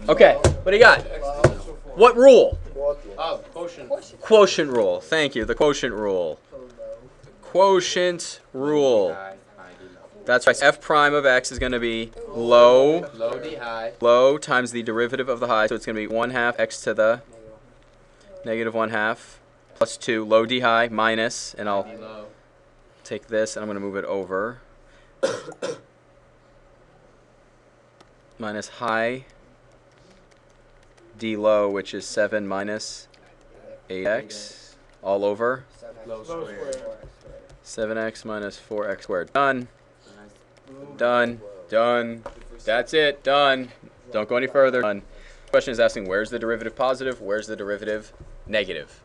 Okay, what do you got? What rule? Quotient. Quotient rule. Thank you. The quotient rule. Quotient rule. That's right. F prime of x is going to be low D high. low times the derivative of the high. So it's going to be 1/2 x to the negative 1/2 plus 2 low d high minus, and I'll take this and I'm going to move it over. Minus high d low, which is 7 minus 8x all over Low squared. 7x minus 4x squared. Done. Done. Done. That's it. Done. Don't go any further. Done. Question is asking, where's the derivative positive? Where's the derivative negative?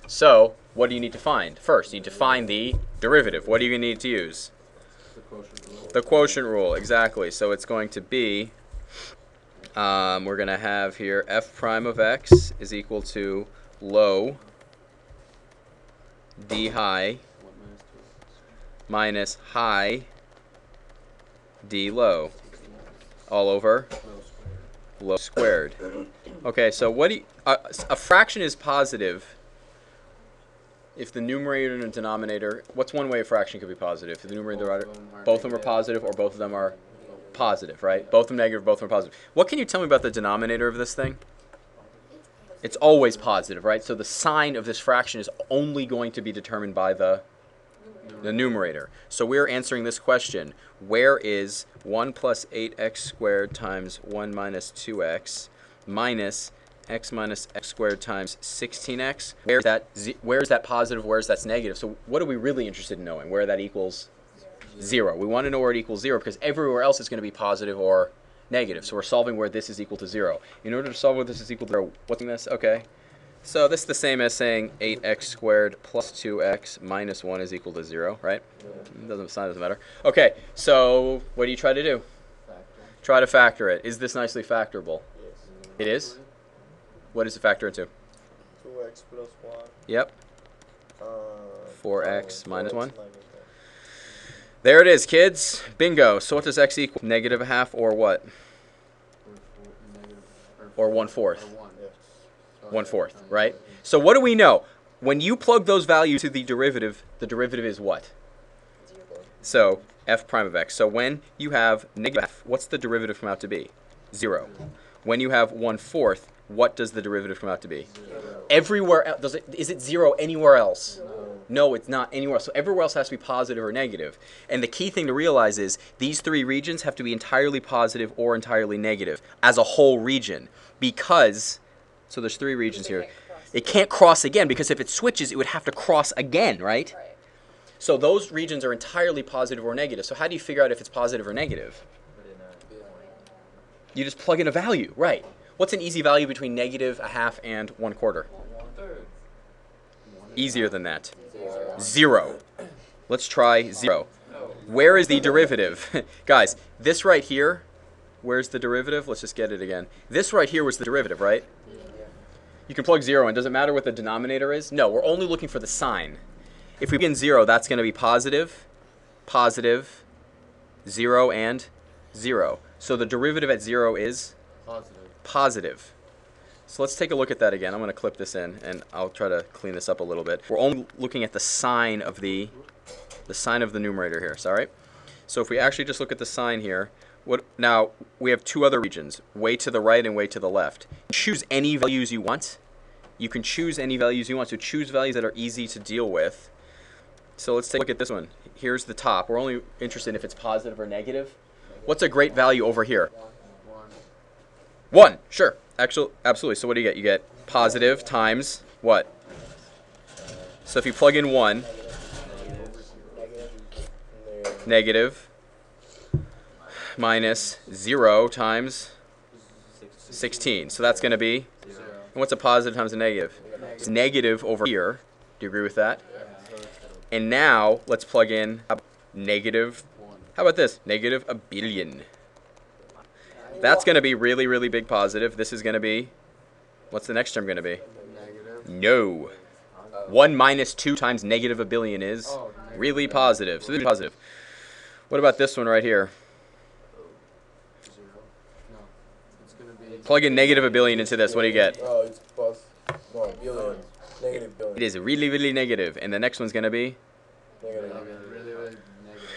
So, what do you need to find? First, you need to find the derivative. What do you need to use? The quotient rule, exactly. So it's going to be, we're going to have here f prime of x is equal to low d high minus high d low all over low squared. Okay, so what do you, a fraction is positive if the numerator and the denominator, what's one way a fraction could be positive? If the numerator and the denominator, both of them are positive or both of them are positive, right? Both of them negative, both of them are positive. What can you tell me about the denominator of this thing? It's always positive, right? So the sign of this fraction is only going to be determined by the numerator. So we're answering this question. Where is 1 plus 8x squared times 1 minus 2x minus x minus x squared times 16x? Where is that positive? Where is that negative? So what are we really interested in knowing? Where that equals 0. We want to know where it equals 0 because everywhere else is going to be positive or negative. So we're solving where this is equal to 0. In order to solve where this is equal to 0, what's this? Okay. So this is the same as saying 8x squared plus 2x minus 1 is equal to 0, right? Doesn't matter. Okay, so what do you try to do? Try to factor it. Is this nicely factorable? Yes. It is? What does it factor into? 2x plus 1. Yep. 4x 4x minus 1. minus 1. There it is, kids. Bingo. So what does x equal? Negative a half or what? Or 1/4. 1/4, right? So what do we know? When you plug those values to the derivative is what? 0. So f prime of x. So when you have negative f, what's the derivative come out to be? 0. When you have 1/4, what does the derivative come out to be? 0. Everywhere else, is it 0 anywhere else? No, it's not anywhere else. So everywhere else has to be positive or negative. And the key thing to realize is these three regions have to be entirely positive or entirely negative as a whole region. Because, so there's three regions here. It can't cross again because if it switches, it would have to cross again, right? So those regions are entirely positive or negative. So how do you figure out if it's positive or negative? You just plug in a value, right? What's an easy value between negative a half and 1/4? Easier than that. 0. Let's try 0. Where is the derivative? Guys, this right here, where's the derivative? Let's just get it again. This right here was the derivative, right? You can plug 0 in. Does it matter what the denominator is? No, we're only looking for the sign. If we begin 0, that's going to be positive, positive, 0, and 0. So the derivative at 0 is positive. So let's take a look at that again. I'm going to clip this in, and I'll try to clean this up a little bit. We're only looking at the sign of the numerator here. All right. So if we actually just look at the sign here, now we have two other regions, way to the right and way to the left. Choose any values you want. You can choose any values you want. So choose values that are easy to deal with. So let's take a look at this one. Here's the top. We're only interested in if it's positive or negative. What's a great value over here? 1. Sure. Actually, absolutely. So what do you get? You get positive times what? So if you plug in 1, negative minus 0 times 16. So that's going to be, and what's a positive times a negative? It's negative over here. Do you agree with that? And now let's plug in negative, how about this? Negative a billion. That's going to be really, really big positive. This is going to be, what's the next term going to be? No. 1 minus 2 times negative a billion is really positive. So this is positive. What about this one right here? Plug in negative a billion into this. What do you get? Oh, it's plus. No, a billion. Negative billion. It is really, really negative. And the next one's going to be? Negative. Really negative.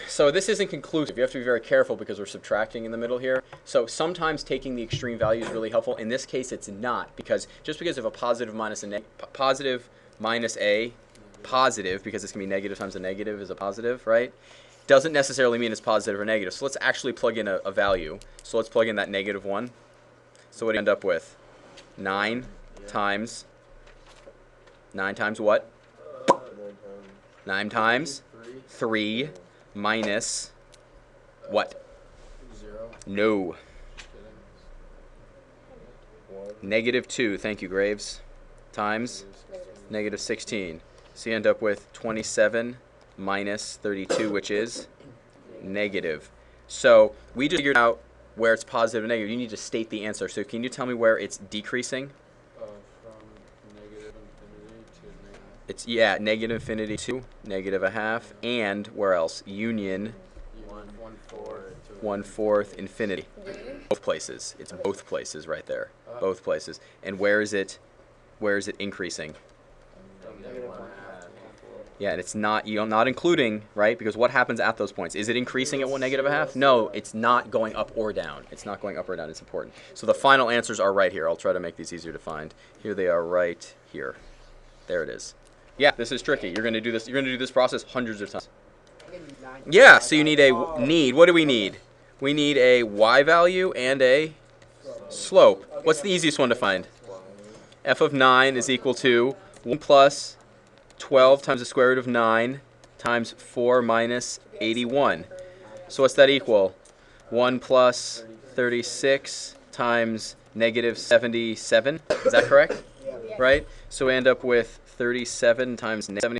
So this isn't conclusive. You have to be very careful because we're subtracting in the middle here. So sometimes taking the extreme value is really helpful. In this case, it's not, because just because of a positive minus a positive minus a positive, because it's going to be negative times a negative is a positive, right? Doesn't necessarily mean it's positive or negative. So let's actually plug in a value. So let's plug in that -1. So what do you end up with? 9 times what? 9 times 3 minus what? 0. No. One. -2, thank you, Graves, times -16. So you end up with 27 minus 32, which is negative. So we just figured out where it's positive and negative. You need to state the answer. So can you tell me where it's decreasing? From negative infinity to negative. It's, yeah, negative infinity to negative a half, and where else? Union 1/4 infinity. Both places. It's both places right there. Both places. And where is it increasing? From negative 1/2. Yeah, and it's not, you're not including, right? Because what happens at those points? Is it increasing at negative a half? No, it's not going up or down. It's not going up or down. It's important. So the final answers are right here. I'll try to make these easier to find. Here they are right here. There it is. Yeah, this is tricky. You're going to do this. You're going to do this process hundreds of times. Yeah, so you need what do we need? We need a y value and a slope. What's the easiest one to find? F of 9 is equal to 1 plus 12 times the square root of 9 times 4 minus 81. So what's that equal? 1 plus 36 times negative 77. Is that correct? Right? So we end up with 37 times negative 77.